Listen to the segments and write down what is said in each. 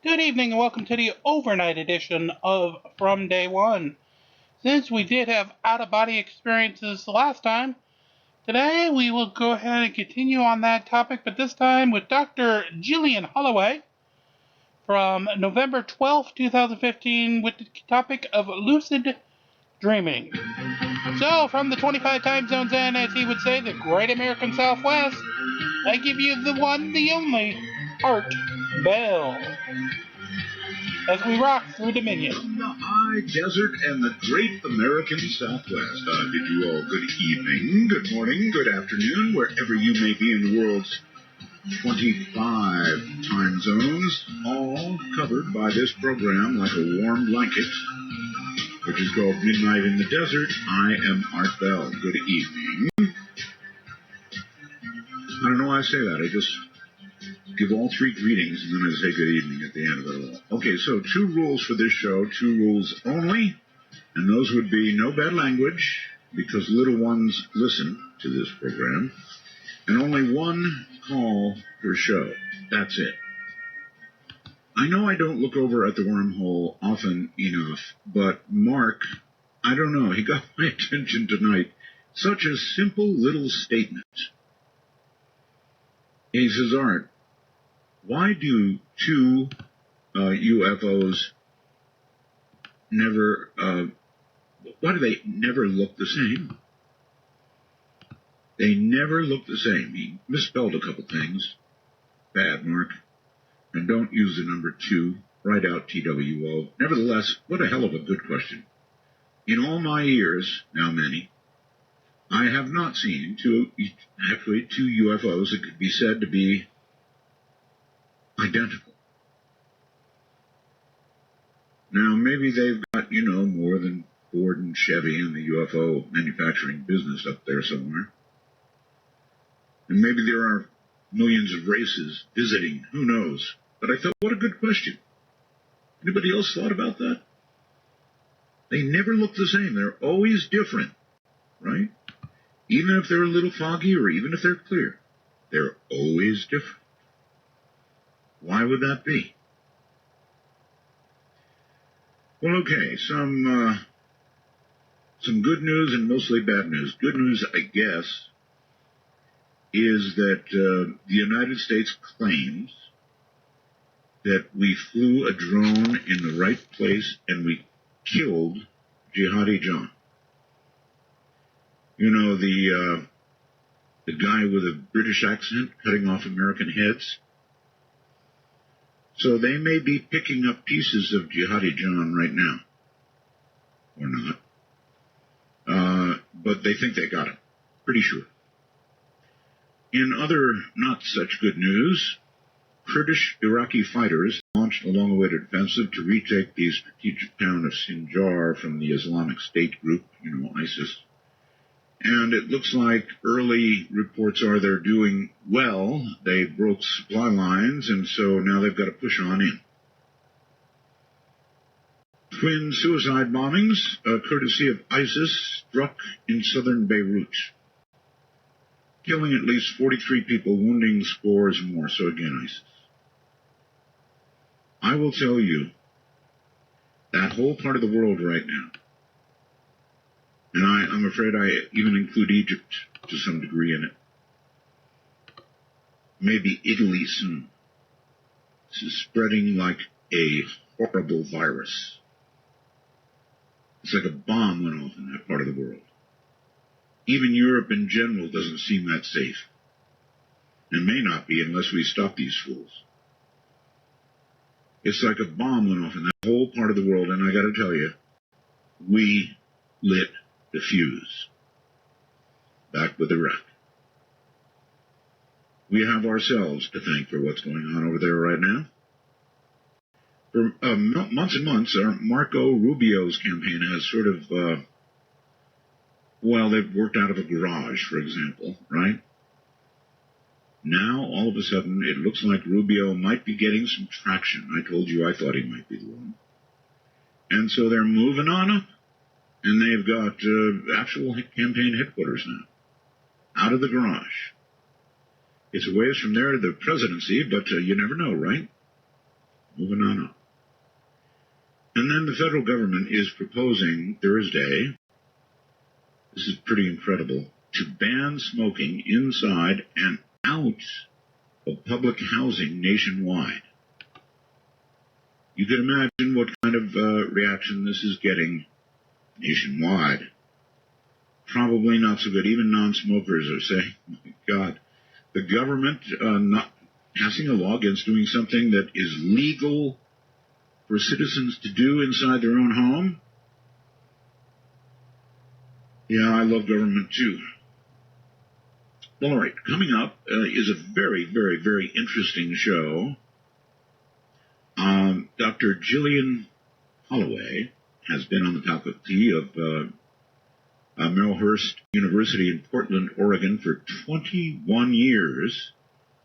Good evening and welcome to the overnight edition of From Day One. Since we did have out-of-body experiences last time, today we will go ahead and continue on that topic, but this time with Dr. Jillian Holloway from November 12th, 2015 with the topic of Lucid Dreaming. So, from the 25 time zones and, as he would say, the great American Southwest, I give you the one, the only, Art Bell. As we rock through Dominion. From the high desert and the great American Southwest, bid you all good evening, good morning, good afternoon, wherever you may be in the world's 25 time zones, all covered by this program like a warm blanket, which is called Midnight in the Desert. I am Art Bell. Good evening. I don't know why I say that. I just give all three greetings, and then I say good evening at the end of it all. Okay, so 2 rules for this show, 2 rules only, and those would be no bad language, because little ones listen to this program, and only 1 call per show. That's it. I know I don't look over at the wormhole often enough, but Mark, I don't know, he got my attention tonight. Such a simple little statement. He says, Art, why do 2 UFOs never, why do they never look the same? They never look the same. He misspelled a couple things. Bad, Mark. And don't use the number 2. Write out TWO. Nevertheless, what a hell of a good question. In all my years, now many, I have not seen 2 UFOs that could be said to be identical. Now, maybe they've got, more than Ford and Chevy in the UFO manufacturing business up there somewhere. And maybe there are millions of races visiting, who knows. But I thought, what a good question. Anybody else thought about that? They never look the same. They're always different, right? Even if they're a little foggy or even if they're clear, they're always different. Why would that be? Well, okay, some good news and mostly bad news. Good news, I guess, is that the United States claims that we flew a drone in the right place and we killed Jihadi John. You know, the guy with a British accent cutting off American heads? So they may be picking up pieces of Jihadi John right now. Or not. But they think they got him. Pretty sure. In other not-such-good news, Kurdish-Iraqi fighters launched a long-awaited offensive to retake the strategic town of Sinjar from the Islamic State group, ISIS. And it looks like early reports are they're doing well. They broke supply lines, and so now they've got to push on in. Twin suicide bombings, courtesy of ISIS, struck in southern Beirut, killing at least 43 people, wounding scores more. So again, ISIS. I will tell you, that whole part of the world right now, and I'm afraid I even include Egypt to some degree in it. Maybe Italy soon. This is spreading like a horrible virus. It's like a bomb went off in that part of the world. Even Europe in general doesn't seem that safe. And may not be unless we stop these fools. It's like a bomb went off in that whole part of the world, and I gotta tell you, we lit the fuse. Back with Iraq. We have ourselves to thank for what's going on over there right now. For months and months, Marco Rubio's campaign has sort of, they've worked out of a garage, for example, right? Now, all of a sudden, it looks like Rubio might be getting some traction. I told you I thought he might be the one. And so they're moving on up. And they've got actual campaign headquarters now, out of the garage. It's a ways from there to the presidency, but you never know, right? moving on up. And then the federal government is proposing Thursday, this is pretty incredible, to ban smoking inside and out of public housing nationwide. You can imagine what kind of reaction this is getting nationwide. Probably not so good. Even non-smokers are saying, oh my God, the government not passing a law against doing something that is legal for citizens to do inside their own home? Yeah, I love government too. Well, all right, coming up is a very, very, very interesting show. Dr. Gillian Holloway has been on the faculty of Melhurst University in Portland, Oregon for 21 years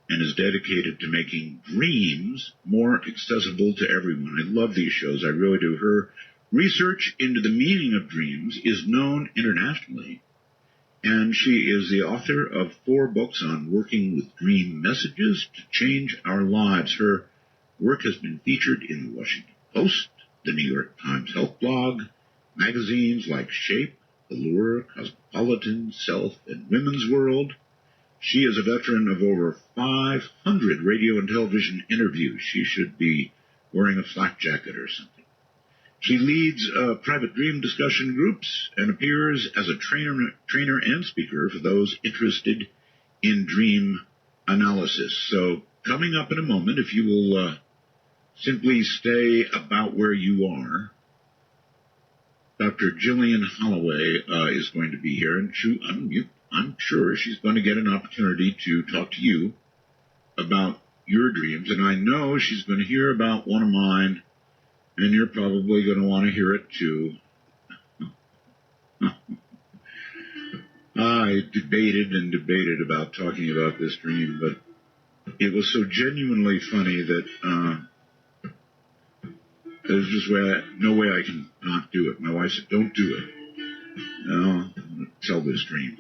and is dedicated to making dreams more accessible to everyone. I love these shows. I really do. Her research into the meaning of dreams is known internationally, and she is the author of 4 books on working with dream messages to change our lives. Her work has been featured in the Washington Post, the New York Times Health Blog, magazines like Shape, Allure, Cosmopolitan, Self, and Women's World. She is a veteran of over 500 radio and television interviews. She should be wearing a flak jacket or something. She leads private dream discussion groups and appears as a trainer and speaker for those interested in dream analysis. So coming up in a moment, if you will simply stay about where you are, Dr. Gillian Holloway is going to be here, and I'm sure she's going to get an opportunity to talk to you about your dreams, and I know she's going to hear about one of mine, and you're probably going to want to hear it too. I debated about talking about this dream, but it was so genuinely funny that there's just no way I can not do it. My wife said, don't do it. No, I'm going to tell this dream.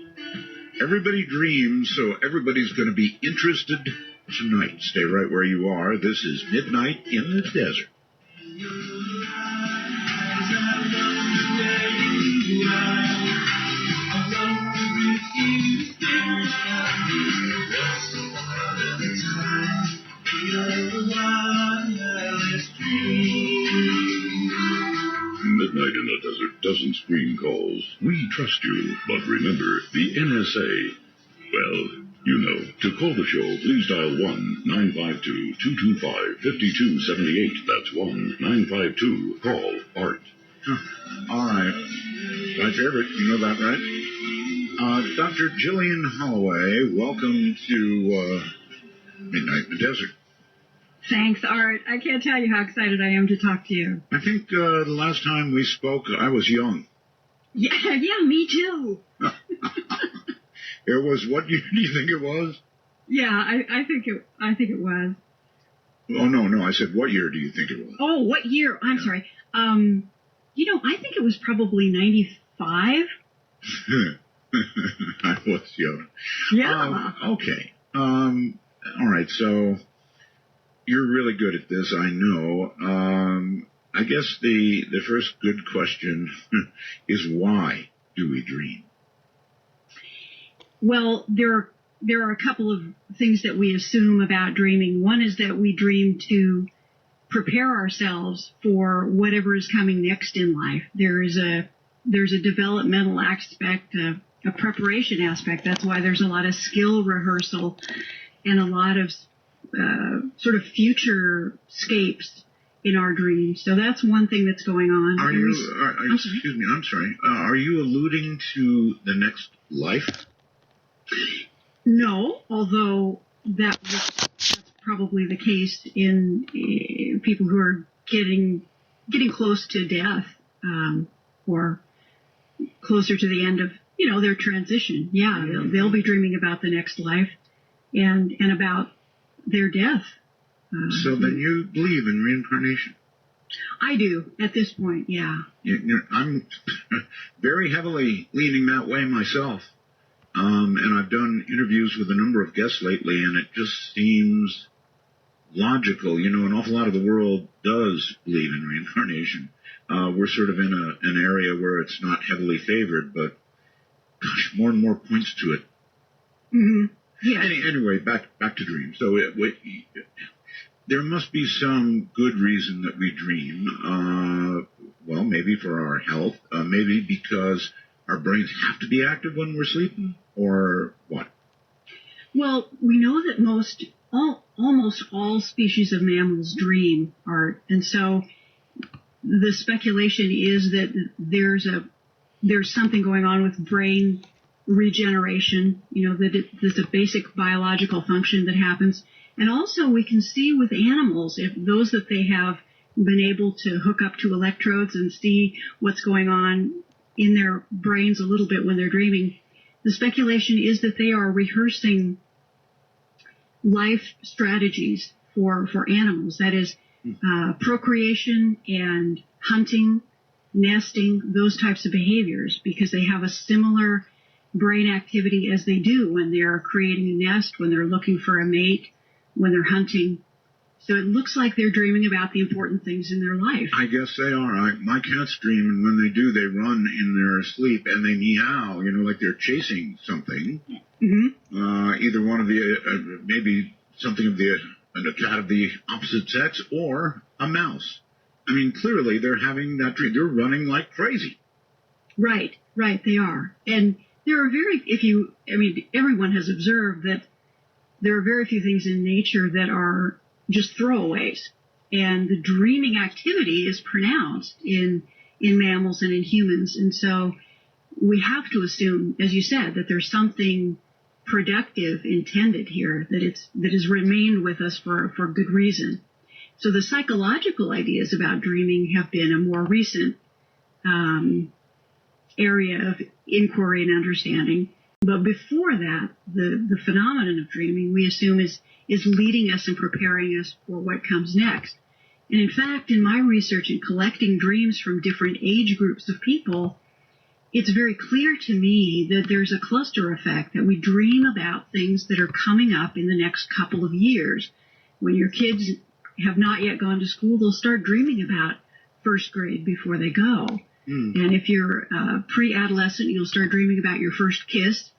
Everybody dreams, so everybody's going to be interested tonight. Stay right where you are. This is Midnight in the Desert. Midnight in the Desert doesn't screen calls. We trust you, but remember, the NSA, well, you know. To call the show, please dial 1-952-225-5278. That's 1-952-CALL-ART. All right. My favorite, you know that, right? Dr. Gillian Holloway, welcome to Midnight in the Desert. Thanks, Art. I can't tell you how excited I am to talk to you. I think the last time we spoke, I was young. Yeah, me too. It was, what year do you think it was? Yeah, I think it was. Oh, no, I said, what year do you think it was? Oh, what year? I'm sorry. I think it was probably 95. I was young. Yeah. Okay. All right, so you're really good at this, I know. I guess the first good question is, why do we dream? Well, there are a couple of things that we assume about dreaming. One is that we dream to prepare ourselves for whatever is coming next in life. There's a developmental aspect, a preparation aspect. That's why there's a lot of skill rehearsal and a lot of sort of future scapes in our dreams. So that's one thing that's going on. Excuse me, I'm sorry. Are you alluding to the next life? No, although that's probably the case in people who are getting close to death, or closer to the end of their transition. Yeah, they'll be dreaming about the next life and about their death. So then you believe in reincarnation? I do, at this point, yeah. I'm very heavily leaning that way myself. And I've done interviews with a number of guests lately, and it just seems logical. You know, an awful lot of the world does believe in reincarnation. We're sort of in an area where it's not heavily favored, but gosh, more and more points to it. Mm-hmm. Yeah. Anyway, back to dreams. So there must be some good reason that we dream. Well, maybe for our health, maybe because our brains have to be active when we're sleeping, or what? Well, we know that almost all species of mammals dream, Art, and so the speculation is that there's something going on with brain regeneration. You know, that there's a basic biological function that happens, and also we can see with animals, if those that they have been able to hook up to electrodes and see what's going on in their brains a little bit when they're dreaming. The speculation is that they are rehearsing life strategies for animals. That is, procreation and hunting, nesting, those types of behaviors, because they have a similar brain activity as they do when they're creating a nest, when they're looking for a mate, when they're hunting. So it looks like they're dreaming about the important things in their life. I guess they are. My cats dream, and when they do, they run in their sleep, and they meow, you know, like they're chasing something. Mm-hmm. Either one of the, maybe something of a cat of the opposite sex, or a mouse. I mean, clearly they're having that dream. They're running like crazy. Right, they are. And there are everyone has observed that there are very few things in nature that are just throwaways. And the dreaming activity is pronounced in mammals and in humans. And so we have to assume, as you said, that there's something productive intended here, that has remained with us for good reason. So the psychological ideas about dreaming have been a more recent area of inquiry and understanding. But before that, the phenomenon of dreaming, we assume, is leading us and preparing us for what comes next. And in fact, in my research in collecting dreams from different age groups of people, it's very clear to me that there's a cluster effect, that we dream about things that are coming up in the next couple of years. When your kids have not yet gone to school, they'll start dreaming about first grade before they go. And if you're pre-adolescent, you'll start dreaming about your first kiss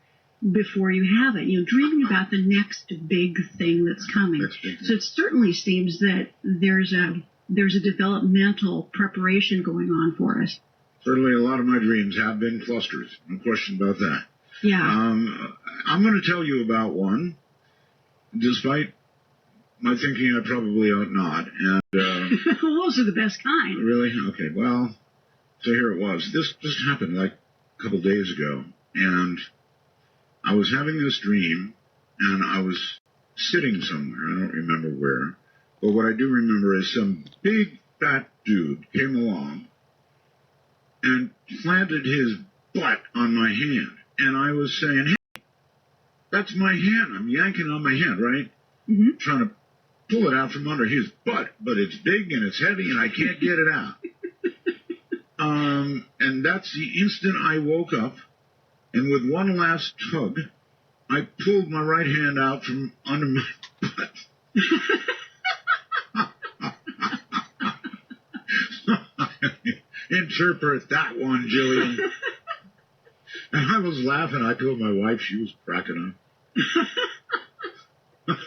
before you have it. You're dreaming about the next big thing that's coming. So it certainly seems that there's a developmental preparation going on for us. Certainly a lot of my dreams have been clusters. No question about that. Yeah. I'm going to tell you about one, despite my thinking I probably ought not. And those are the best kind. Really? Okay, well, so here it was. This just happened like a couple days ago, and I was having this dream, and I was sitting somewhere. I don't remember where, but what I do remember is some big fat dude came along and planted his butt on my hand, and I was saying, "Hey, that's my hand. I'm yanking on my hand, right? Mm-hmm. Trying to pull it out from under his butt, but it's big and it's heavy, and I can't get it out." And that's the instant I woke up, and with one last tug, I pulled my right hand out from under my butt. Interpret that one, Jillian. And I was laughing. I told my wife, she was cracking up.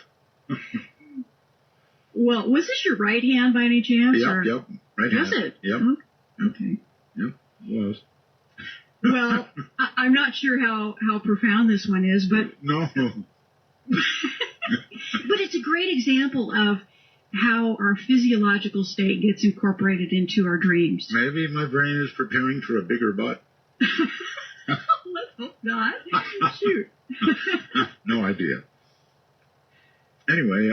Well, was this your right hand by any chance? Yep. Right hand. Was it? Yep. Okay. Yep, it was. Well, I'm not sure how profound this one is, but... No. But it's a great example of how our physiological state gets incorporated into our dreams. Maybe my brain is preparing for a bigger butt. Let's hope not. Shoot. No idea. Anyway,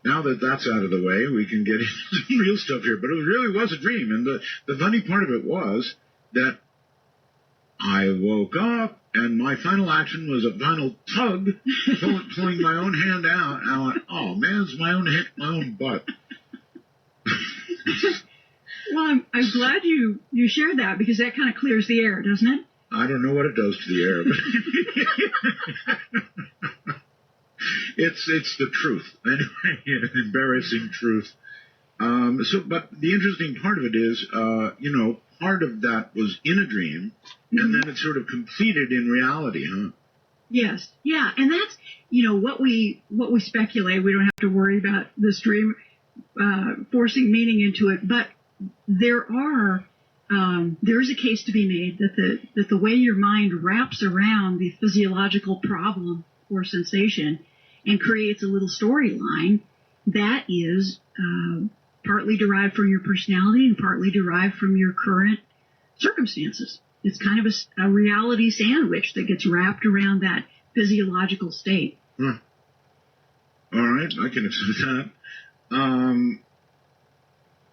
now that that's out of the way, we can get into some real stuff here. But it really was a dream. And the funny part of it was that I woke up, and my final action was a final tug, pulling my own hand out. And I went, "Oh man, it's my own butt." Well, I'm glad you shared that, because that kind of clears the air, doesn't it? I don't know what it does to the air, but It's the truth. Anyway, embarrassing truth. But the interesting part of it is, part of that was in a dream, and then it sort of completed in reality, huh? Yes. Yeah. And that's, what we speculate. We don't have to worry about this dream forcing meaning into it. But there is a case to be made that the way your mind wraps around the physiological problem or sensation and creates a little storyline that is partly derived from your personality and partly derived from your current circumstances. It's kind of a reality sandwich that gets wrapped around that physiological state. All right, I can accept that.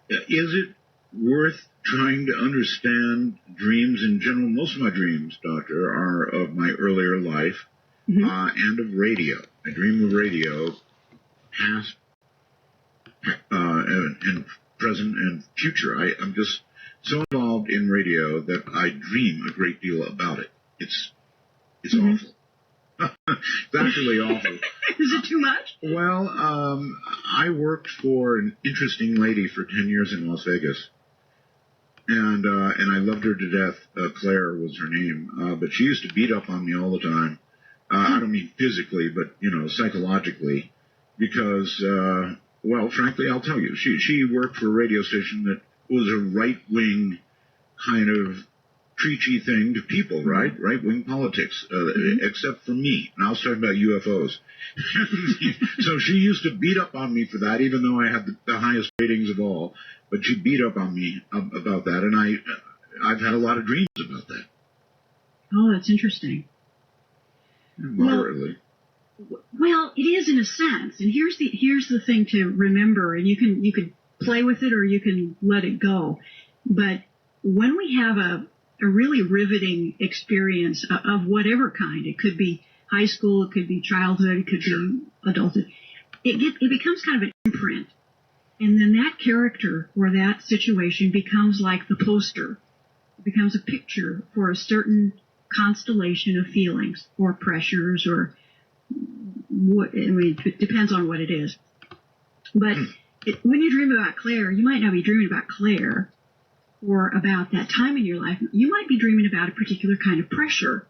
Is it worth trying to understand dreams in general? Most of my dreams, Doctor, are of my earlier life and of radio. I dream of radio, past and present and future. I'm just so involved in radio that I dream a great deal about it. It's awful. It's actually awful. Is it too much? Well, I worked for an interesting lady for 10 years in Las Vegas, and I loved her to death. Claire was her name, but she used to beat up on me all the time. I don't mean physically, but psychologically, because well, frankly, I'll tell you, she worked for a radio station that was a right-wing kind of preachy thing to people, right? Right-wing politics, except for me. And I was talking about UFOs. So she used to beat up on me for that, even though I had the highest ratings of all. But she beat up on me about that, and I've had a lot of dreams about that. Oh, that's interesting. Moderately. Well, it is in a sense, and here's the thing to remember, and you could play with it or you can let it go. But when we have a really riveting experience of whatever kind, it could be high school, it could be childhood, it could be adulthood, it becomes kind of an imprint. And then that character or that situation becomes like the poster. It becomes a picture for a certain constellation of feelings or pressures or it depends on what it is. But when you dream about Claire, you might not be dreaming about Claire or about that time in your life. You might be dreaming about a particular kind of pressure.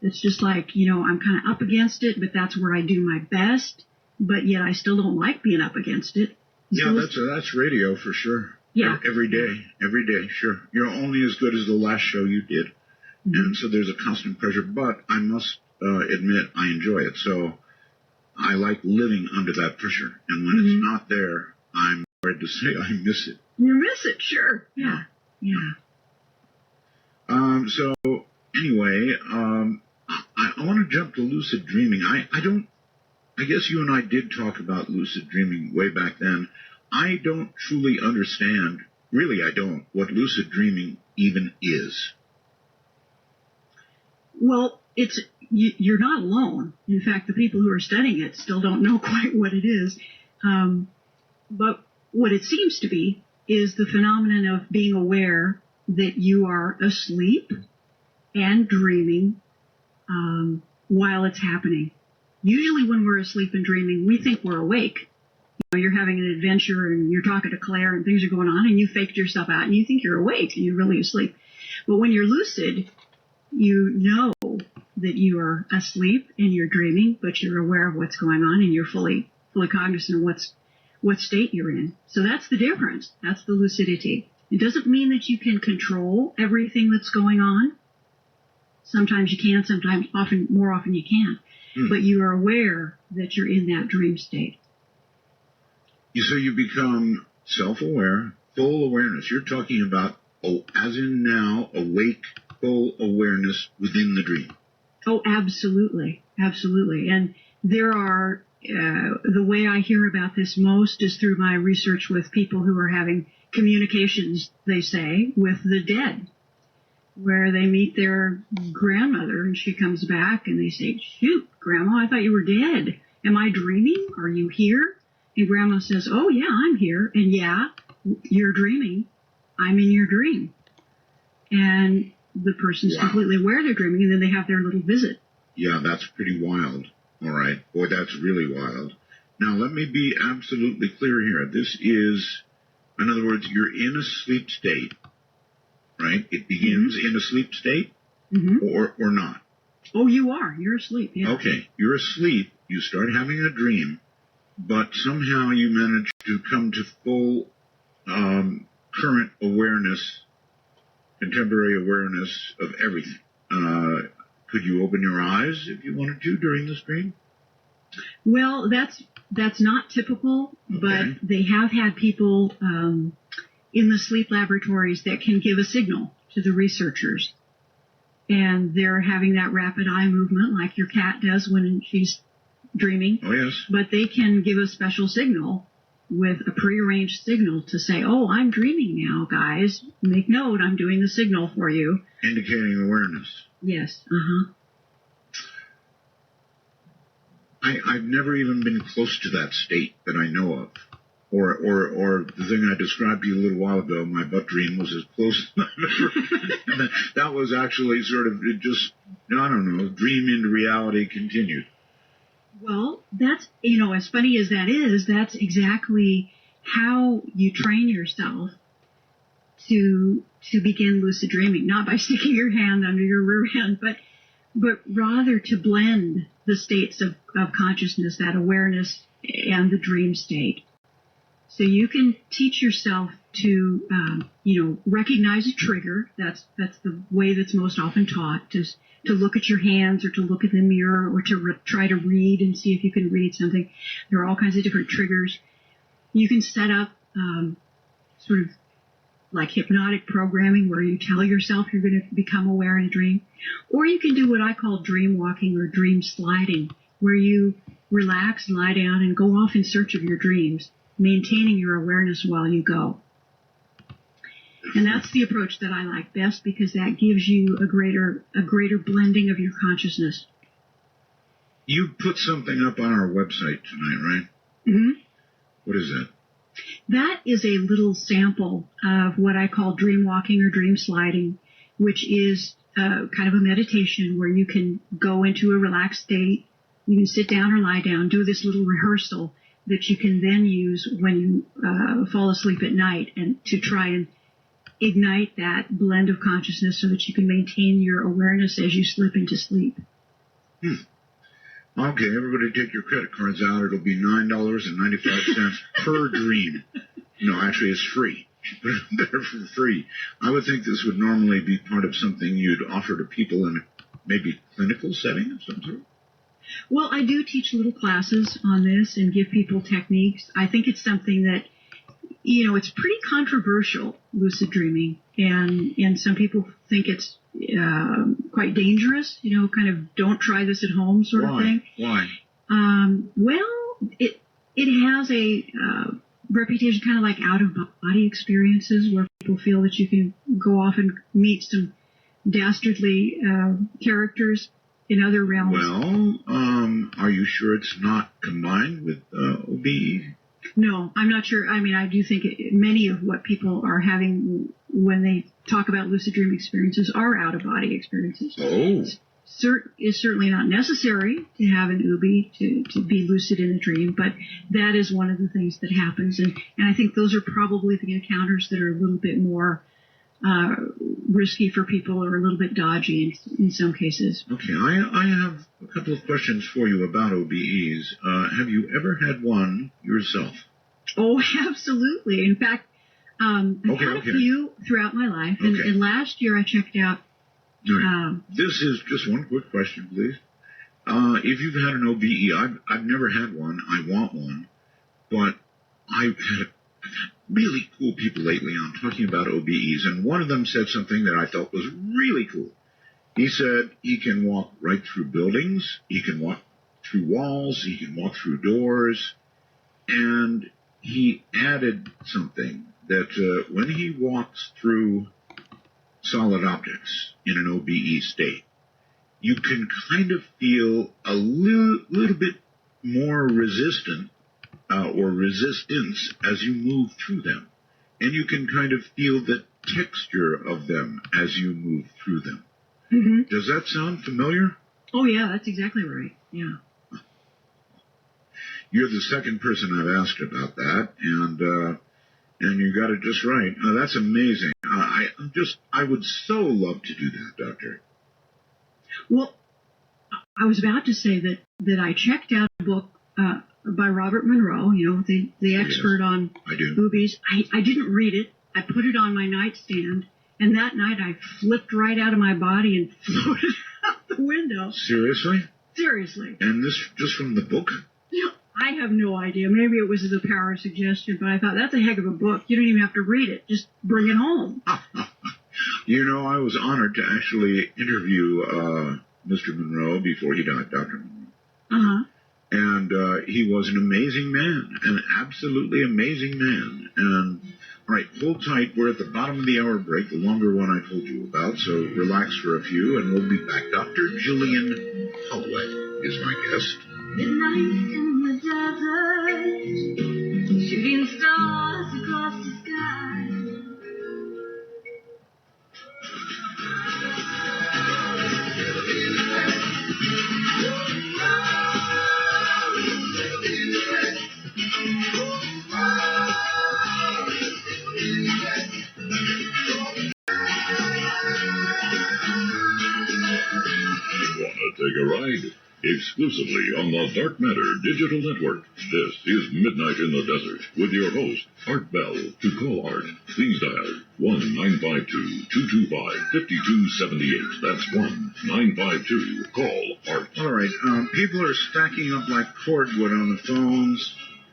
It's just like, I'm kind of up against it, but that's where I do my best, but yet I still don't like being up against it. Yeah, that's radio for sure. Yeah. Every day, sure. You're only as good as the last show you did. And so there's a constant pressure, but I must admit I enjoy it. So I like living under that pressure. And when it's not there, I'm afraid to say I miss it. You miss it, sure. Yeah. So anyway, I want to jump to lucid dreaming. I guess you and I did talk about lucid dreaming way back then. I don't truly understand, really I don't, what lucid dreaming even is. Well, you're not alone. In fact, the people who are studying it still don't know quite what it is. But what it seems to be is the phenomenon of being aware that you are asleep and dreaming while it's happening. Usually when we're asleep and dreaming, we think we're awake. You're having an adventure and you're talking to Claire and things are going on and you faked yourself out and you think you're awake and you're really asleep. But when you're lucid, you know that you are asleep and you're dreaming, but you're aware of what's going on and you're fully cognizant of what state you're in. So that's the difference. That's the lucidity. It doesn't mean that you can control everything that's going on. Sometimes you can, sometimes more often you can't. But you are aware that you're in that dream state. So you become self-aware, full awareness. You're talking about, as in now, awake, full awareness within the dream. Oh, absolutely. Absolutely. And there are, the way I hear about this most is through my research with people who are having communications, they say, with the dead, where they meet their grandmother and she comes back and they say, "Shoot, Grandma, I thought you were dead. Am I dreaming? Are you here?" And Grandma says, "Oh, yeah, I'm here. And yeah, you're dreaming. I'm in your dream." And the person's completely aware they're dreaming, and then they have their little visit. Yeah, that's pretty wild. All right. Boy, that's really wild. Now, let me be absolutely clear here. This is, in other words, you're in a sleep state, right? It begins in a sleep state or not? Oh, you are. You're asleep, yeah. Okay. You're asleep. You start having a dream, but somehow you manage to come to full current awareness, contemporary awareness of everything. Could you open your eyes if you wanted to during this dream? Well, that's not typical, but they have had people in the sleep laboratories that can give a signal to the researchers. And they're having that rapid eye movement like your cat does when she's dreaming. Oh, yes. But they can give a special signal with a prearranged signal to say, oh, I'm dreaming now, guys. Make note, I'm doing the signal for you. Indicating awareness. Yes, I've never even been close to that state that I know of. Or the thing I described to you a little while ago, my butt dream was as close as I've ever. That was actually sort of just, I don't know, dream into reality continued. Well, that's, as funny as that is, that's exactly how you train yourself to begin lucid dreaming. Not by sticking your hand under your rear end, but rather to blend the states of consciousness, that awareness and the dream state. So you can teach yourself to, recognize a trigger. That's the way that's most often taught, to look at your hands or to look in the mirror or to try to read and see if you can read something. There are all kinds of different triggers. You can set up sort of like hypnotic programming where you tell yourself you're going to become aware in a dream. Or you can do what I call dream walking or dream sliding, where you relax, lie down, and go off in search of your dreams, maintaining your awareness while you go. And that's the approach that I like best because that gives you a greater blending of your consciousness. You put something up on our website tonight, right? Mm-hmm. What is that? That is a little sample of what I call dream walking or dream sliding, which is kind of a meditation where you can go into a relaxed state. You can sit down or lie down, do this little rehearsal that you can then use when you fall asleep at night and to try and ignite that blend of consciousness so that you can maintain your awareness as you slip into sleep. Okay, everybody take your credit cards out. It'll be $9.95 per dream. No, actually, it's free. Put it there for free. I would think this would normally be part of something you'd offer to people in a maybe clinical setting of some sort. Well, I do teach little classes on this and give people techniques. I think it's something that, it's pretty controversial, lucid dreaming, and some people think it's quite dangerous, kind of don't try this at home sort of thing. Why? Well, it has a reputation kind of like out-of-body experiences where people feel that you can go off and meet some dastardly characters in other realms. Well, are you sure it's not combined with OBE? No, I'm not sure. I mean, I do think many of what people are having when they talk about lucid dream experiences are out-of-body experiences. Oh. It's certainly not necessary to have an UBI to be lucid in a dream, but that is one of the things that happens. And I think those are probably the encounters that are a little bit more risky for people or a little bit dodgy in some cases. Okay, I have a couple of questions for you about OBEs. Have you ever had one yourself? Oh, absolutely. In fact, I've had a few throughout my life, and last year I checked out. Right. This is just one quick question, please. If you've had an OBE, I've never had one. I want one, but I've had really cool people lately on talking about OBEs, and one of them said something that I thought was really cool. He said he can walk right through buildings, he can walk through walls, he can walk through doors, and he added something that when he walks through solid objects in an OBE state, you can kind of feel a little bit more resistant or resistance as you move through them. And you can kind of feel the texture of them as you move through them. Mm-hmm. Does that sound familiar? Oh, yeah, that's exactly right. Yeah. You're the second person I've asked about that, and you got it just right. That's amazing. I would so love to do that, Doctor. Well, I was about to say that I checked out a book by Robert Monroe, the expert on boobies. I didn't read it. I put it on my nightstand, and that night I flipped right out of my body and floated out the window. Seriously? Seriously. And this just from the book? I have no idea. Maybe it was the power of suggestion, but I thought, that's a heck of a book. You don't even have to read it. Just bring it home. I was honored to actually interview Mr. Monroe before he died, Dr. Monroe. Uh-huh. And he was an amazing man, an absolutely amazing man. And, all right, hold tight. We're at the bottom of the hour break, the longer one I told you about, so relax for a few, and we'll be back. Dr. Jillian Holloway is my guest. Midnight in the desert, shooting stars across the sky. Wanna take a ride? Exclusively on the Dark Matter Digital Network. This is Midnight in the Desert with your host, Art Bell. To call Art, please dial 1-952-225-5278. That's 1-952-CALL Art. All right, people are stacking up like cordwood on the phones,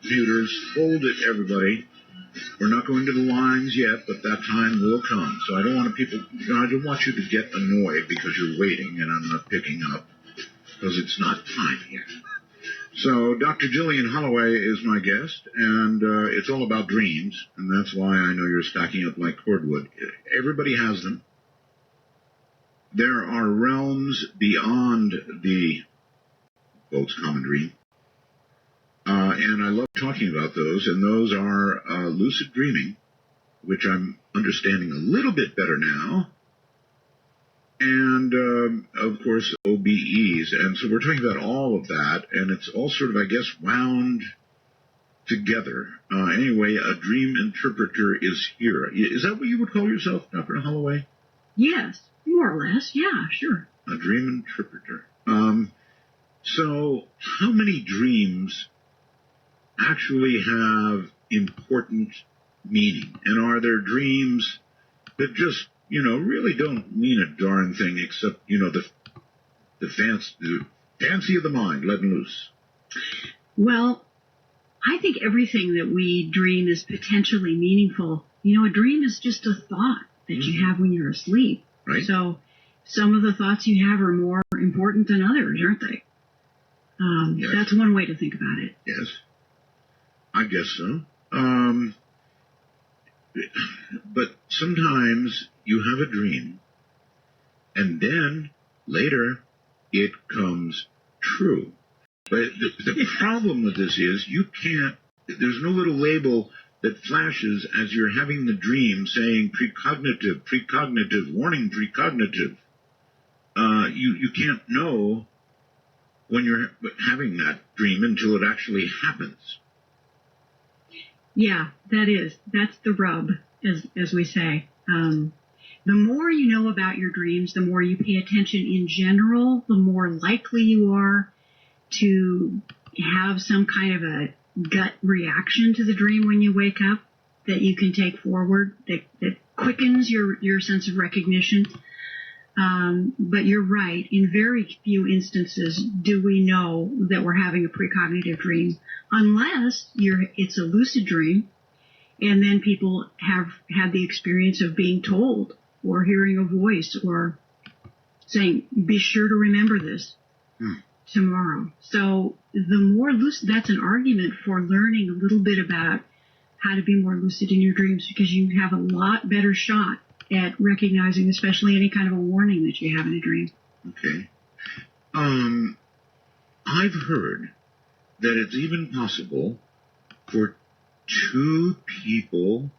computers. Hold it, everybody. We're not going to the lines yet, but that time will come. So I don't want I don't want you to get annoyed because you're waiting and I'm not picking up, because it's not time yet. So Dr. Jillian Holloway is my guest, and it's all about dreams, and that's why I know you're stacking up like cordwood. Everybody has them. There are realms beyond the common dream. And I love talking about those, and those are lucid dreaming, which I'm understanding a little bit better now, and, of course, OBEs. And so we're talking about all of that, and it's all sort of, I guess, wound together. Anyway, a dream interpreter is here. Is that what you would call yourself, Dr. Holloway? Yes, more or less. Yeah, sure. A dream interpreter. So how many dreams actually have important meaning? And are there dreams that just, really don't mean a darn thing except, the fancy of the mind letting loose? Well, I think everything that we dream is potentially meaningful. A dream is just a thought that you have when you're asleep. Right. So some of the thoughts you have are more important than others, aren't they? Yes. That's one way to think about it. Yes. I guess so. But sometimes you have a dream, and then later it comes true. But the problem with this is there's no little label that flashes as you're having the dream saying precognitive, warning, precognitive. You can't know when you're having that dream until it actually happens. Yeah, that's the rub, as we say. The more you know about your dreams, the more you pay attention in general, the more likely you are to have some kind of a gut reaction to the dream when you wake up that you can take forward, that quickens your sense of recognition. But you're right. In very few instances do we know that we're having a precognitive dream, unless it's a lucid dream, and then people have had the experience of being told or hearing a voice or saying, be sure to remember this tomorrow. So the more lucid, that's an argument for learning a little bit about how to be more lucid in your dreams, because you have a lot better shot at recognizing, especially any kind of a warning that you have in a dream. Okay. I've heard that it's even possible for two people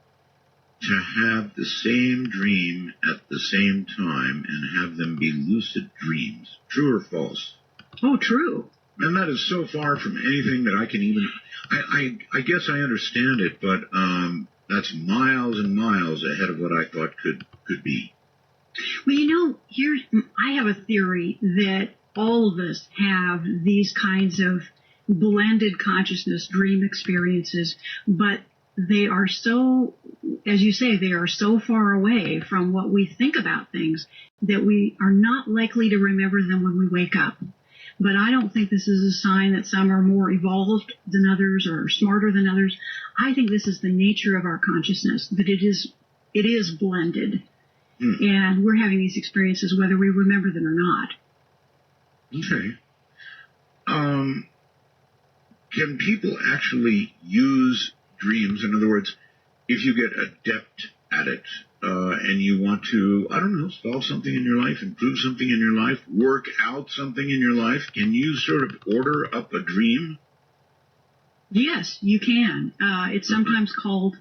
to have the same dream at the same time and have them be lucid dreams. True or false? Oh, true. And that is so far from anything that I can even. I guess I understand it, but that's miles and miles ahead of what I thought could be. Well, I have a theory that all of us have these kinds of blended consciousness dream experiences, but they are so, as you say, they are so far away from what we think about things that we are not likely to remember them when we wake up. But I don't think this is a sign that some are more evolved than others or smarter than others. I think this is the nature of our consciousness, that it is blended. And we're having these experiences whether we remember them or not. Okay. Can people actually use dreams? In other words, if you get adept at it and you want to, I don't know, solve something in your life, improve something in your life, work out something in your life, can you sort of order up a dream? Yes, you can. It's sometimes called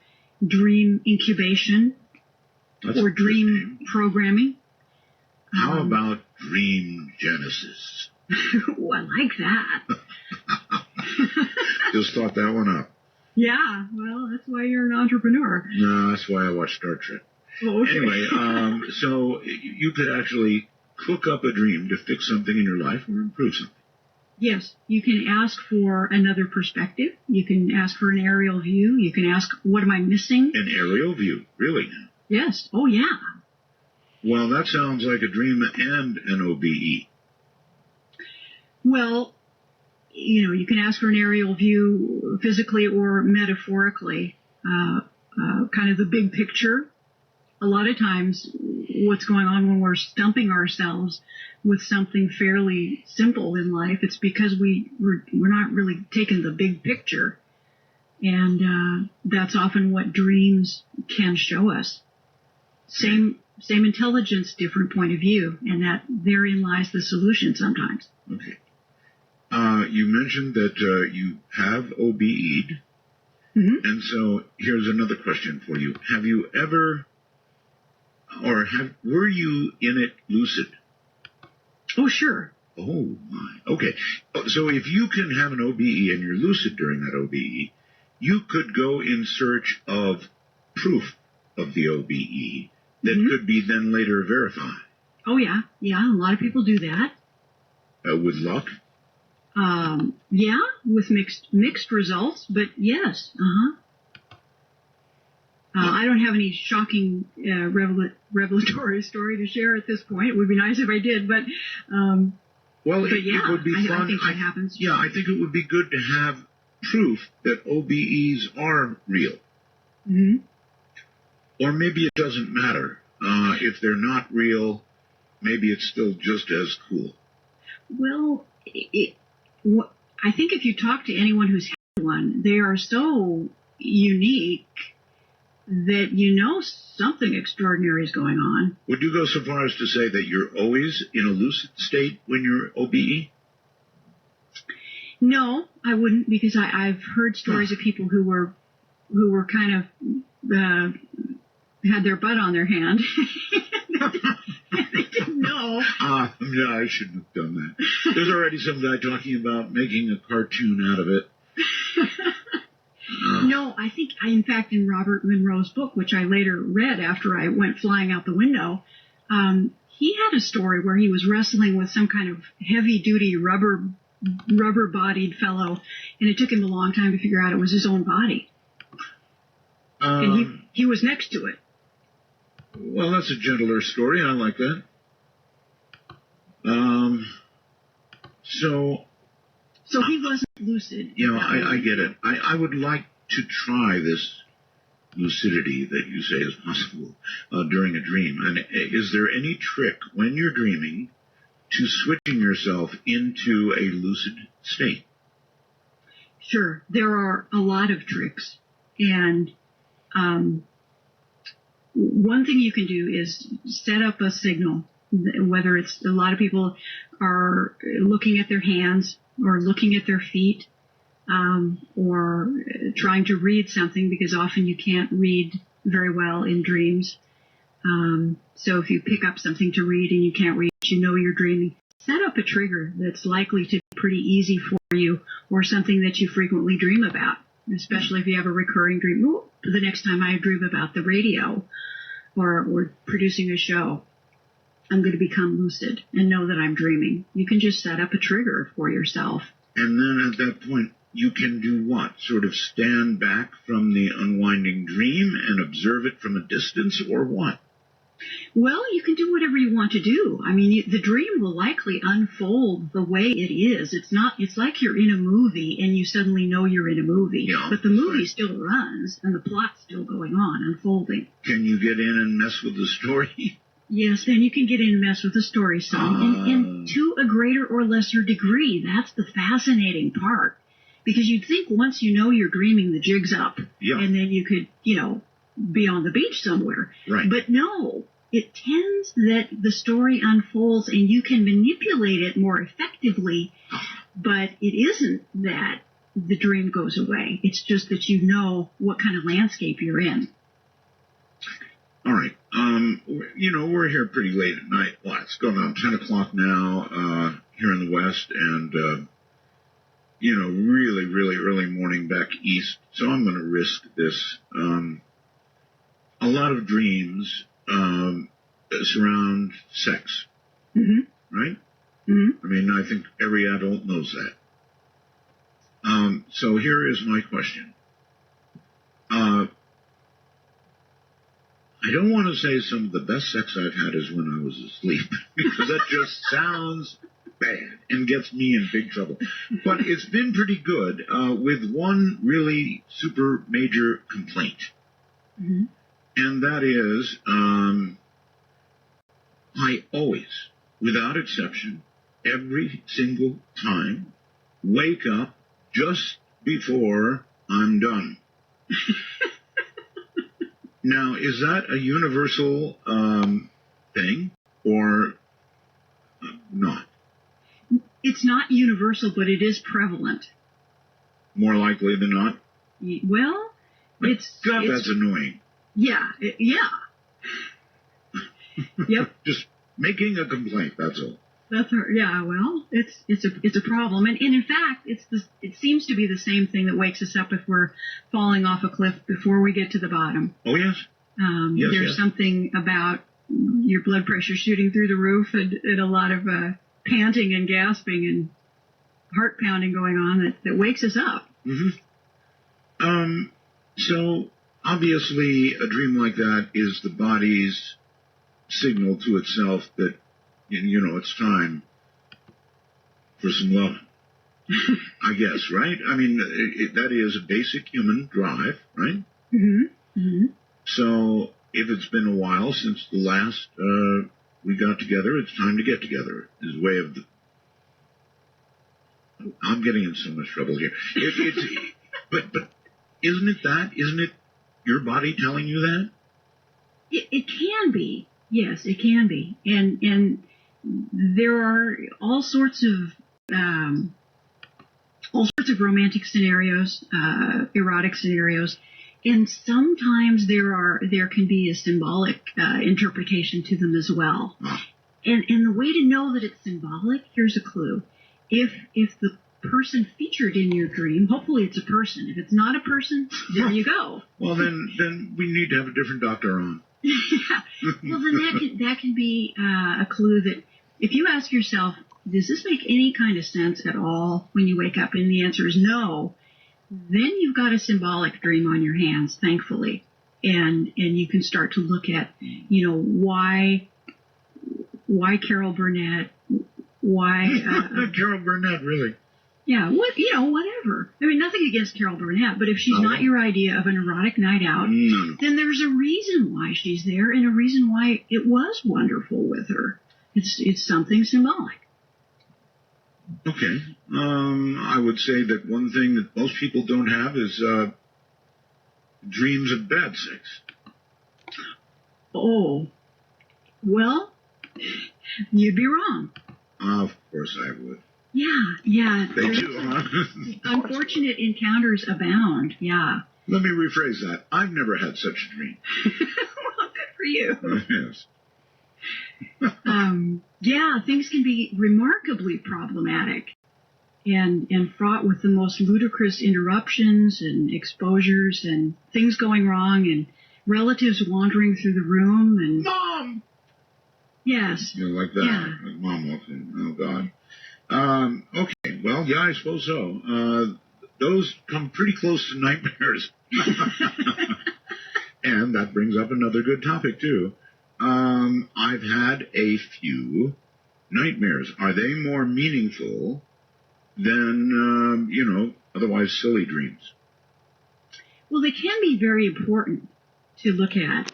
dream incubation. Or dream programming. How about dream genesis? Oh, I like that. Just thought that one up. Yeah, well, that's why you're an entrepreneur. No, that's why I watch Star Trek. Oh, okay. Anyway, so you could actually cook up a dream to fix something in your life or improve something. Yes, you can ask for another perspective. You can ask for an aerial view. You can ask, what am I missing? An aerial view, really? Yes. Oh, yeah. Well, that sounds like a dream and an OBE. Well, you can ask for an aerial view physically or metaphorically, kind of the big picture. A lot of times what's going on when we're stumping ourselves with something fairly simple in life, it's because we're not really taking the big picture. And that's often what dreams can show us. Same intelligence, different point of view, and that therein lies the solution sometimes. Okay. You mentioned that you have OBE'd, and so here's another question for you. Have you ever, were you in it lucid? Oh, sure. Oh, my. Okay. So if you can have an OBE and you're lucid during that OBE, you could go in search of proof of the OBE that could be then later verified. Oh, yeah. Yeah, a lot of people do that. With luck? Yeah, with mixed results, but yes. I don't have any shocking revelatory story to share at this point. It would be nice if I did, but it would be fun. I think that happens. Yeah, I think it would be good to have proof that OBEs are real. Or maybe it doesn't matter. If they're not real, maybe it's still just as cool. Well, I think if you talk to anyone who's had one, they are so unique that something extraordinary is going on. Would you go so far as to say that you're always in a lucid state when you're OBE? No, I wouldn't, because I've heard stories of people who were kind of had their butt on their hand. They didn't know. No, I shouldn't have done that. There's already some guy talking about making a cartoon out of it. No, I think, in fact, in Robert Monroe's book, which I later read after I went flying out the window, he had a story where he was wrestling with some kind of heavy-duty rubber-bodied fellow, and it took him a long time to figure out it was his own body. And he was next to it. Well, that's a gentler story. I like that. So he wasn't lucid. I get it. I would like to try this lucidity that you say is possible during a dream. And is there any trick when you're dreaming to switching yourself into a lucid state? Sure. There are a lot of tricks. And one thing you can do is set up a signal, whether it's a lot of people are looking at their hands or looking at their feet, or trying to read something, because often you can't read very well in dreams. So if you pick up something to read and you can't read, you're dreaming. Set up a trigger that's likely to be pretty easy for you, or something that you frequently dream about, especially if you have a recurring dream. Ooh, the next time I dream about the radio or producing a show, I'm going to become lucid and know that I'm dreaming. You can just set up a trigger for yourself. And then at that point, you can do what? Sort of stand back from the unwinding dream and observe it from a distance, or what? Well, you can do whatever you want to do. I mean, the dream will likely unfold the way it is. It's like you're in a movie and you suddenly know you're in a movie. Yeah, but the movie right. still runs and the plot's still going on, unfolding. Can you get in and mess with the story? Yes, then you can get in and mess with the story some, and to a greater or lesser degree. That's the fascinating part. Because you'd think once you know you're dreaming, the jig's up. Yeah. And then you could, be on the beach somewhere. Right. But no, it tends that the story unfolds and you can manipulate it more effectively, but it isn't that the dream goes away. It's just that you know what kind of landscape you're in. All right. We're here pretty late at night. Well, it's going on 10 o'clock now here in the West, and really, really early morning back east. So I'm going to risk this. A lot of dreams surround sex, right? Mm-hmm. I mean, I think every adult knows that. So here is my question. I don't want to say some of the best sex I've had is when I was asleep, because that just sounds bad and gets me in big trouble. But it's been pretty good with one really super major complaint. Mm-hmm. And that is, I always, without exception, every single time, wake up just before I'm done. Now, is that a universal thing or not? It's not universal, but it is prevalent. More likely than not? Well, that's annoying. Yeah, Yep. Just making a complaint, that's all. Well, it's a problem, and in fact, it seems to be the same thing that wakes us up if we're falling off a cliff before we get to the bottom. Oh yes. There's something about your blood pressure shooting through the roof and a lot of panting and gasping and heart pounding going on that wakes us up. Mm-hmm. So obviously, a dream like that is the body's signal to itself that, it's time for some love. I guess, right? I mean, that is a basic human drive, right? Mm-hmm. Mm-hmm. So if it's been a while since the last we got together, it's time to get together. Is a way of I'm getting in so much trouble here. But isn't it that? Isn't it your body telling you that? It can be. Yes, it can be. And there are all sorts of romantic scenarios, erotic scenarios, and sometimes there can be a symbolic interpretation to them as well. And the way to know that it's symbolic, here's a clue. If the person featured in your dream, hopefully it's a person. If it's not a person, there you go. Well, then we need to have a different doctor on. Yeah. Well, then that can be a clue that if you ask yourself, does this make any kind of sense at all when you wake up, and the answer is no, then you've got a symbolic dream on your hands, thankfully, and you can start to look at, why Carol Burnett, why Carol Burnett, really? Yeah, whatever. I mean, nothing against Carol Burnett, but if she's not your idea of an erotic night out, then there's a reason why she's there and a reason why it was wonderful with her. It's something symbolic. Okay. I would say that one thing that most people don't have is dreams of bad sex. Oh, well, you'd be wrong. Of course I would. Yeah. They do, huh? Unfortunate encounters abound, yeah. Let me rephrase that. I've never had such a dream. Well, good for you. Yes. Yeah, things can be remarkably problematic. and fraught with the most ludicrous interruptions and exposures and things going wrong and relatives wandering through the room and Mom! yes. You know, like that. Yeah. Like Mom walks in. Oh, God. Okay. Well, yeah, I suppose so. Those come pretty close to nightmares. And that brings up another good topic, too. I've had a few nightmares. Are they more meaningful than, otherwise silly dreams? Well, they can be very important to look at,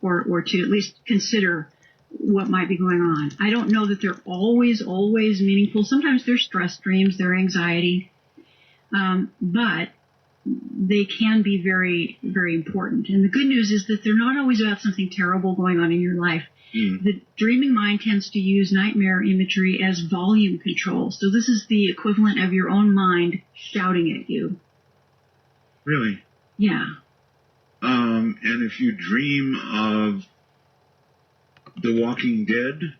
or to at least consider what might be going on. I don't know that they're always meaningful. Sometimes they're stress dreams, they're anxiety, but they can be very, very important. And the good news is that they're not always about something terrible going on in your life. The dreaming mind tends to use nightmare imagery as volume control. So this is the equivalent of your own mind shouting at you. Really? Yeah. And if you dream of The Walking Dead,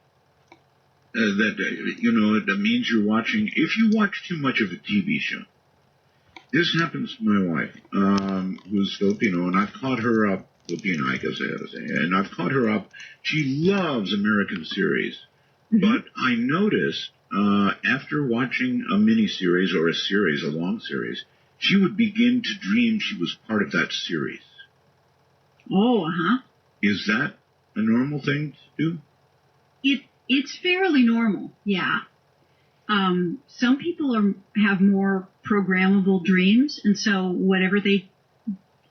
that means you're watching, if you watch too much of a TV show. This happens to my wife, who's Filipino, and I've caught her up, Filipino, I guess I have to say, and I've caught her up. She loves American series, but I noticed after watching a mini-series or a series, a long series, she would begin to dream she was part of that series. Oh, uh-huh. Is that a normal thing to do? It's fairly normal, yeah. Some people have more programmable dreams, and so whatever they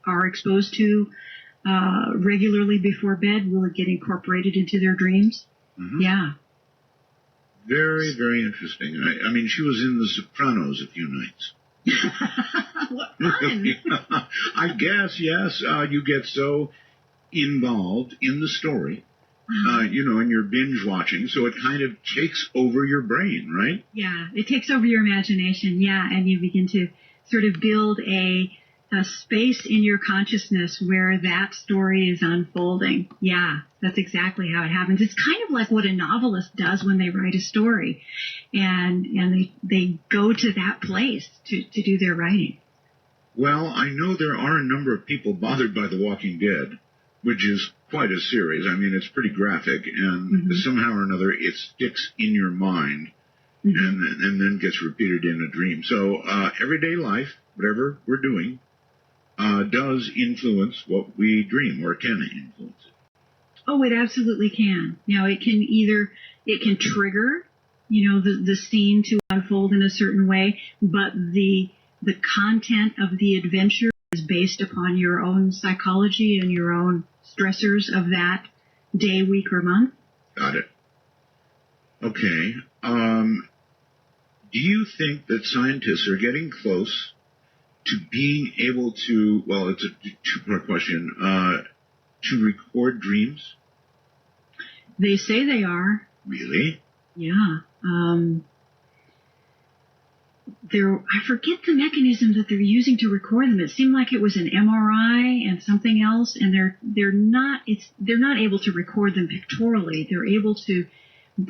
are exposed to regularly before bed will get incorporated into their dreams. Mm-hmm. Yeah. Very, very interesting. I mean, she was in The Sopranos a few nights. What fun! I guess, yes. You get so involved in the story, and you're binge watching, so it kind of takes over your brain, right? Yeah, it takes over your imagination, yeah, and you begin to sort of build a space in your consciousness where that story is unfolding. Yeah, that's exactly how it happens. It's kind of like what a novelist does when they write a story, and they go to that place to do their writing. Well, I know there are a number of people bothered by The Walking Dead, which is quite a series. I mean, it's pretty graphic, and somehow or another it sticks in your mind and then gets repeated in a dream. So everyday life, whatever we're doing, does influence what we dream, or can influence it. Oh, it absolutely can. Now, it can trigger, the scene to unfold in a certain way, but the content of the adventure is based upon your own psychology and your own stressors of that day, week, or month. Got it. Okay. Do you think that scientists are getting close to being able to, well, it's a two-part question, to record dreams? They say they are. Really? Yeah. I forget the mechanism that they're using to record them. It seemed like it was an MRI and something else, and they're not able to record them pictorially. They're able to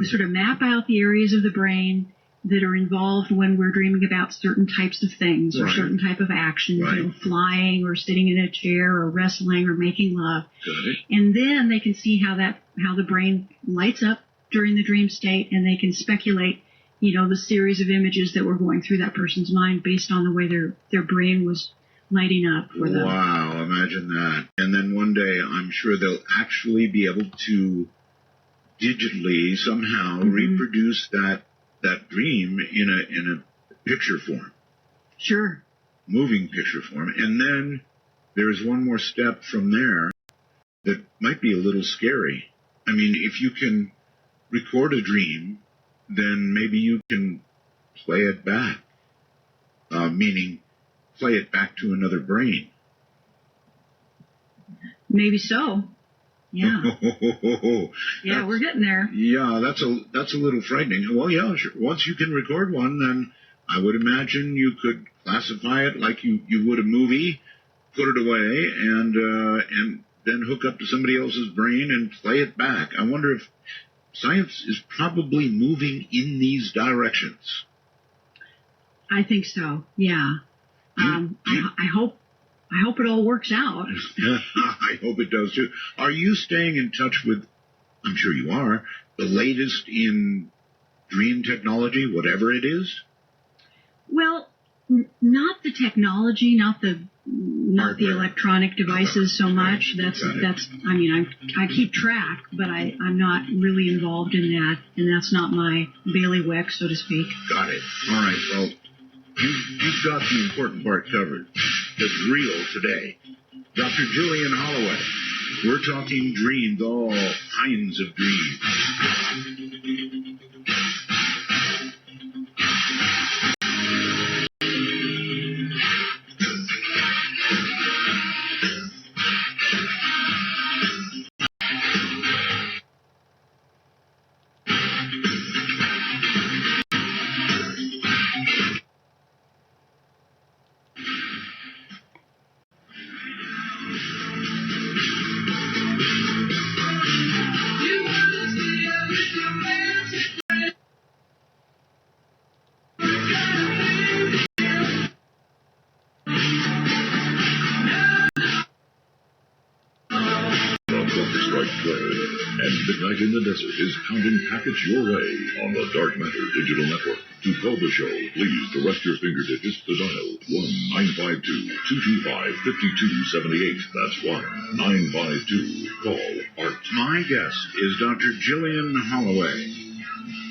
sort of map out the areas of the brain that are involved when we're dreaming about certain types of things or certain type of actions, flying or sitting in a chair or wrestling or making love. Got it. And then they can see how the brain lights up during the dream state, and they can speculate, the series of images that were going through that person's mind based on the way their brain was lighting up for them. Wow, imagine that. And then one day, I'm sure they'll actually be able to digitally somehow reproduce that dream in a picture form. Sure. Moving picture form. And then there's one more step from there that might be a little scary. I mean, if you can record a dream, then maybe you can play it back, meaning play it back to another brain. Maybe so. Yeah. Yeah, we're getting there. Yeah, that's a little frightening. Well, yeah, sure. Once you can record one, then I would imagine you could classify it like you would a movie, put it away, and then hook up to somebody else's brain and play it back. I wonder if science is probably moving in these directions. I think so. Yeah. I hope it all works out. I hope it does too. Are you staying in touch with, I'm sure you are, the latest in dream technology, whatever it is? Well, not the technology, not the Hardware. electronic devices so much. That's. I mean, I keep track, but I'm not really involved in that, and that's not my bailiwick, so to speak. Got it. All right. Well, you've got the important part covered. That's real today. Dr. Julian Holloway. We're talking dreams, all kinds of dreams. And Midnight in the Desert is pounding packets your way on the Dark Matter Digital Network. To call the show, please direct your finger digits to dial 1-952-225-5278. That's 1-952-CALL ART. My guest is Dr. Jillian Holloway.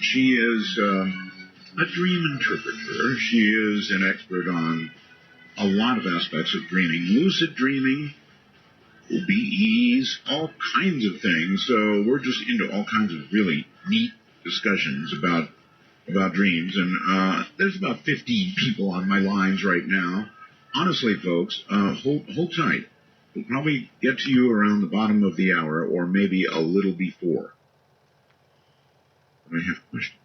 She is a dream interpreter. She is an expert on a lot of aspects of dreaming. Lucid dreaming, OBEs, all kinds of things. So we're just into all kinds of really neat discussions about dreams. And there's about 15 people on my lines right now. Honestly, folks, hold tight. We'll probably get to you around the bottom of the hour or maybe a little before. I have questions.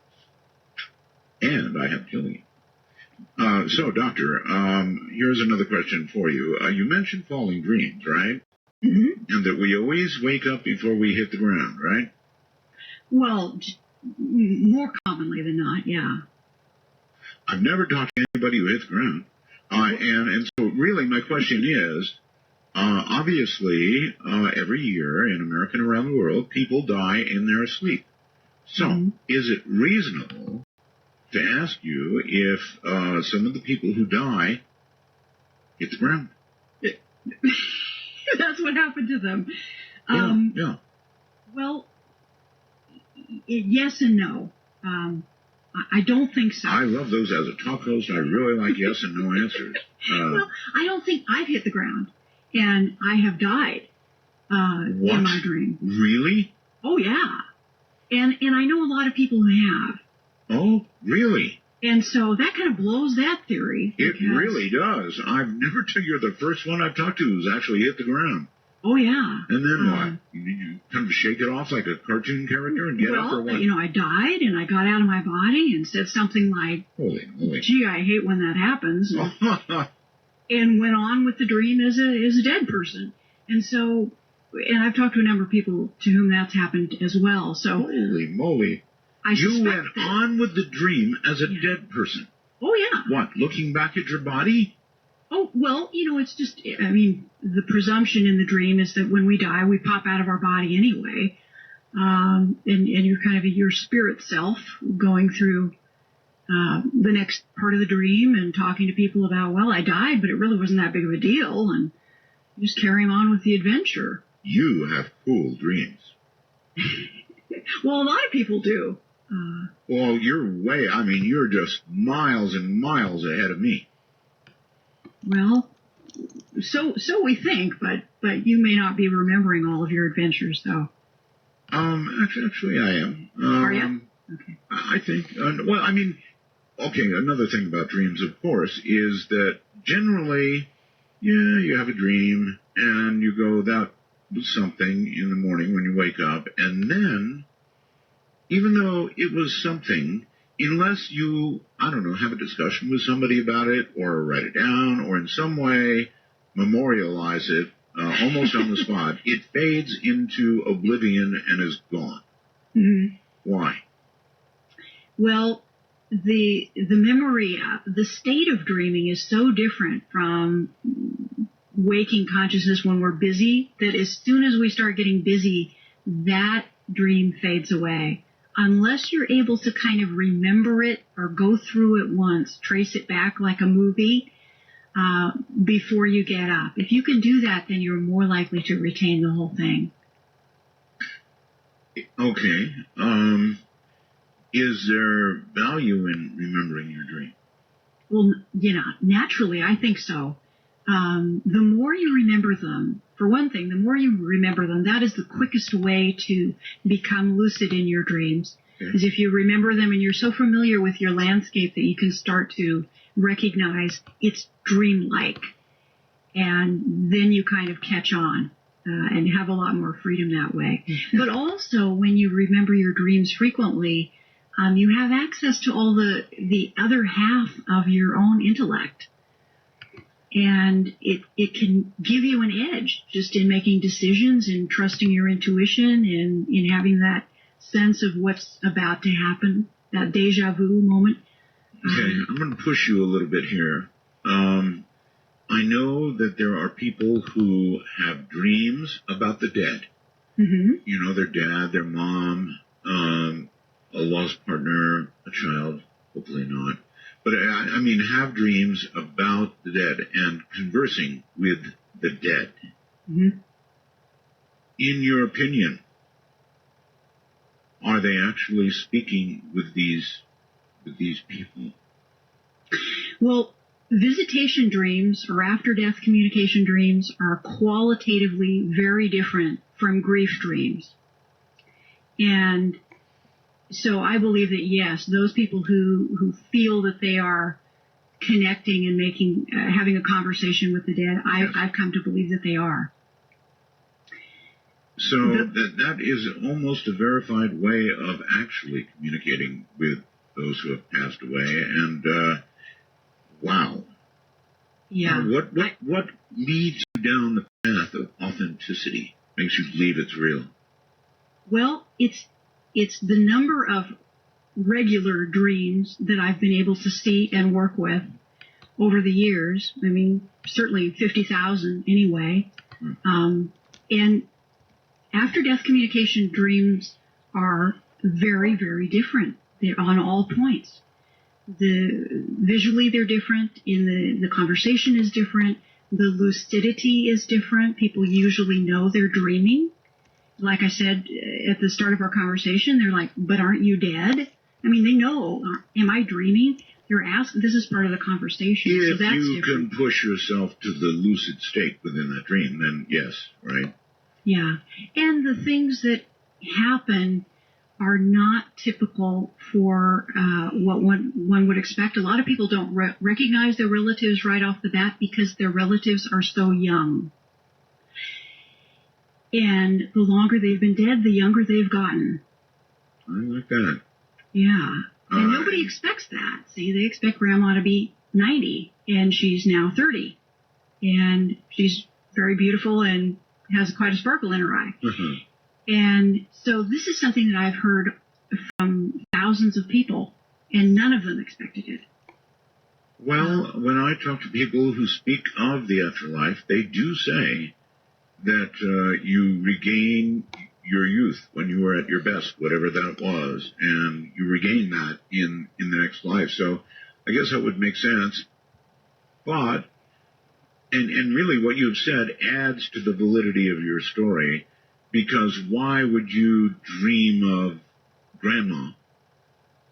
And I have Jillian. So, Doctor, here's another question for you. You mentioned falling dreams, right? Mm-hmm. And that we always wake up before we hit the ground, right? Well, more commonly than not, yeah. I've never talked to anybody who hit the ground. And so really my question is, obviously, every year in America and around the world, people die in their sleep. So, is it reasonable to ask you if some of the people who die hit the ground? That's what happened to them. Yeah. Well, yes and no. I don't think so. I love those as a talk host. I really like yes and no answers. Well, I don't think I've hit the ground, and I have died in my dream. Really? Oh, yeah. And I know a lot of people who have. Oh, really? And so that kind of blows that theory. It really does. I've never told you're the first one I've talked to who's actually hit the ground. Oh, yeah. And then what? You kind of shake it off like a cartoon character and get up or what? Well, I died and I got out of my body and said something like, Holy. Gee, I hate when that happens. And went on with the dream as a dead person. And so, and I've talked to a number of people to whom that's happened as well. So, holy moly. You went on with the dream as a dead person. Oh, yeah. What, looking back at your body? Oh, well, it's just, the presumption in the dream is that when we die, we pop out of our body anyway. And you're kind of your spirit self going through the next part of the dream and talking to people about, well, I died, but it really wasn't that big of a deal. And just carrying on with the adventure. You have cool dreams. Well, a lot of people do. Well, you're just miles and miles ahead of me. Well, so we think, but you may not be remembering all of your adventures, though. Actually, I am. Are you? Okay. I think. Another thing about dreams, of course, is that generally, you have a dream and you go, that was something in the morning when you wake up, and then, even though it was something, unless you, have a discussion with somebody about it, or write it down, or in some way memorialize it, almost on the spot, it fades into oblivion and is gone. Mm-hmm. Why? Well, the memory, the state of dreaming is so different from waking consciousness when we're busy that as soon as we start getting busy, that dream fades away. Unless you're able to kind of remember it or go through it once, trace it back like a movie before you get up. If you can do that, then you're more likely to retain the whole thing. Okay. Is there value in remembering your dream? Well, naturally, I think so. The more you remember them, for one thing, the more you remember them, that is the quickest way to become lucid in your dreams. Is if you remember them and you're so familiar with your landscape that you can start to recognize it's dreamlike. And then you kind of catch on and have a lot more freedom that way. But also, when you remember your dreams frequently, you have access to all the other half of your own intellect. And it can give you an edge just in making decisions and trusting your intuition and in having that sense of what's about to happen, that deja vu moment. Okay, I'm going to push you a little bit here. I know that there are people who have dreams about the dead. Mm-hmm. You know, their dad, their mom, a lost partner, a child, hopefully not. But I mean, have dreams about the dead and conversing with the dead. Mm-hmm. In your opinion, are they actually speaking with these people? Well, visitation dreams or after-death communication dreams are qualitatively very different from grief dreams. And so I believe that, yes, those people who feel that they are connecting and making, having a conversation with the dead, I've come to believe that they are. So that is almost a verified way of actually communicating with those who have passed away. And wow. Yeah. What leads you down the path of authenticity? Makes you believe it's real? Well, it's the number of regular dreams that I've been able to see and work with over the years. I mean, certainly 50,000 anyway. And after-death communication dreams are very, very different. They're on all points. Visually they're different. In the conversation is different. The lucidity is different. People usually know they're dreaming. Like I said at the start of our conversation, they're like, but aren't you dead? I mean, they know, am I dreaming? They're asking, this is part of the conversation. If so that's you different. can push yourself to the lucid state within that dream, then yes, right? Yeah. And the things that happen are not typical for what one would expect. A lot of people don't recognize their relatives right off the bat because their relatives are so young. And the longer they've been dead, the younger they've gotten. I like that. Yeah. And nobody expects that. See, they expect Grandma to be 90, and she's now 30. And she's very beautiful and has quite a sparkle in her eye. Mm-hmm. And so this is something that I've heard from thousands of people, and none of them expected it. Well, when I talk to people who speak of the afterlife, they do say that you regain your youth when you were at your best, whatever that was, and you regain that in the next life. So I guess that would make sense. But, and really what you've said adds to the validity of your story, because why would you dream of Grandma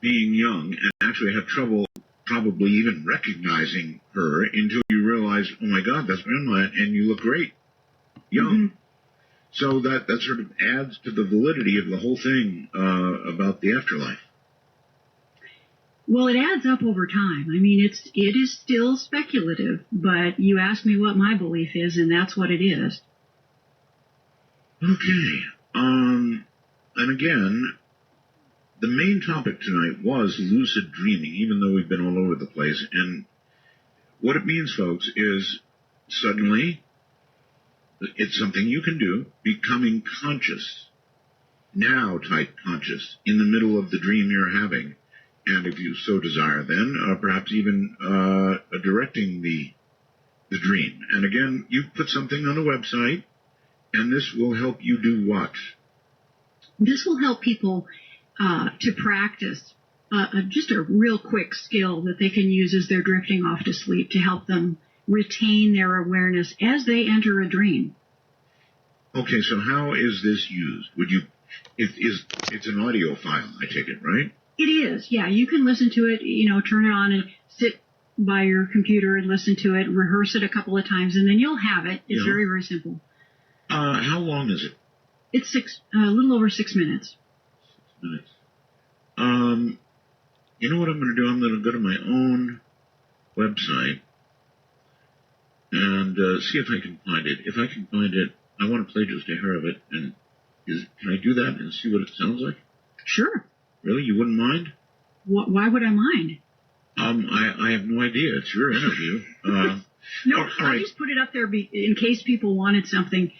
being young and actually have trouble probably even recognizing her until you realize, oh my God, that's Grandma, and you look great. Young. Mm-hmm. So that sort of adds to the validity of the whole thing about the afterlife. Well, it adds up over time. I mean, it is still speculative, but you asked me what my belief is, and that's what it is. Okay. And again, the main topic tonight was lucid dreaming, even though we've been all over the place. And what it means, folks, is suddenly it's something you can do, becoming conscious, now type conscious, in the middle of the dream you're having, and if you so desire, then perhaps even directing the dream. And again, you put something on the website, and this will help you do what? This will help people to practice just a real quick skill that they can use as they're drifting off to sleep to help them retain their awareness as they enter a dream. Okay, so how is this used? It's an audio file, I take it, right? It is, yeah. You can listen to it, turn it on and sit by your computer and listen to it, rehearse it a couple of times, and then you'll have it. It's very, very simple. How long is it? It's a little over 6 minutes. 6 minutes. You know what I'm going to do? I'm going to go to my own website and see if I can find it. If I can find it, I want to play just a hair of it. And can I do that and see what it sounds like? Sure. Really? You wouldn't mind? Why would I mind? I have no idea. It's your interview. No, I just put it up there in case people wanted something,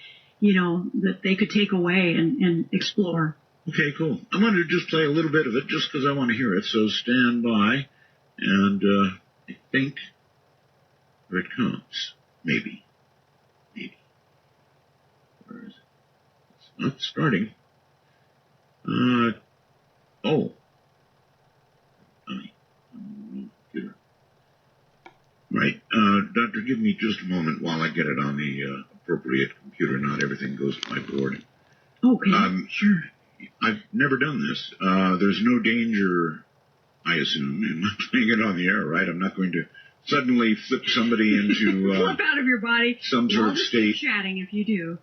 that they could take away and explore. Okay, cool. I'm going to just play a little bit of it just because I want to hear it. So stand by, and I think here it comes. Maybe. Where is it? It's not starting. Oh. Computer. Right. Doctor, give me just a moment while I get it on the appropriate computer. Not everything goes to my board. Okay, sure. I've never done this. There's no danger, I assume, in not playing it on the air, right? I'm not going to suddenly flip somebody into flip out of your body. Some sort of state. Keep chatting if you do.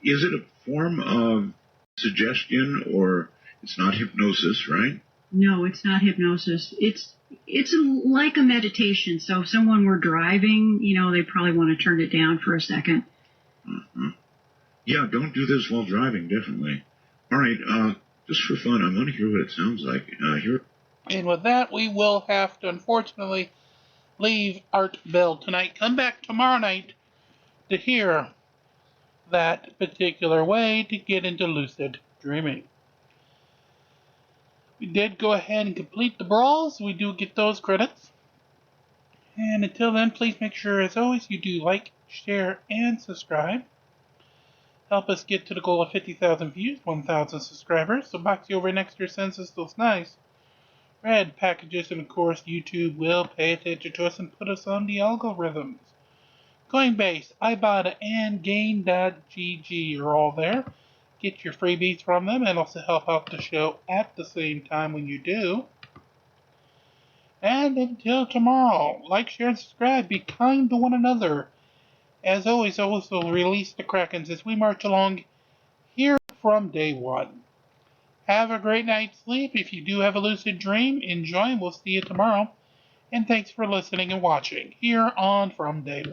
Is it a form of suggestion, or it's not hypnosis, right? No, it's not hypnosis. It's like a meditation. So if someone were driving, they probably want to turn it down for a second. Uh-huh. Yeah, don't do this while driving, definitely. All right, just for fun, I want to hear what it sounds like. And with that, we will have to, unfortunately, leave Art Bell tonight. Come back tomorrow night to hear that particular way to get into lucid dreaming. We did go ahead and complete the brawls. We do get those credits. And until then, please make sure, as always, you do like, share, and subscribe. Help us get to the goal of 50,000 views, 1,000 subscribers. So box you over next year sends us those nice red packages, and of course YouTube will pay attention to us and put us on the algorithms. Coinbase, Ibotta, and Gain.gg are all there. Get your freebies from them and also help out the show at the same time when you do. And until tomorrow, like, share, and subscribe. Be kind to one another. As always, also release the Krakens as we march along here from day one. Have a great night's sleep. If you do have a lucid dream, enjoy, and we'll see you tomorrow. And thanks for listening and watching here on From Day One.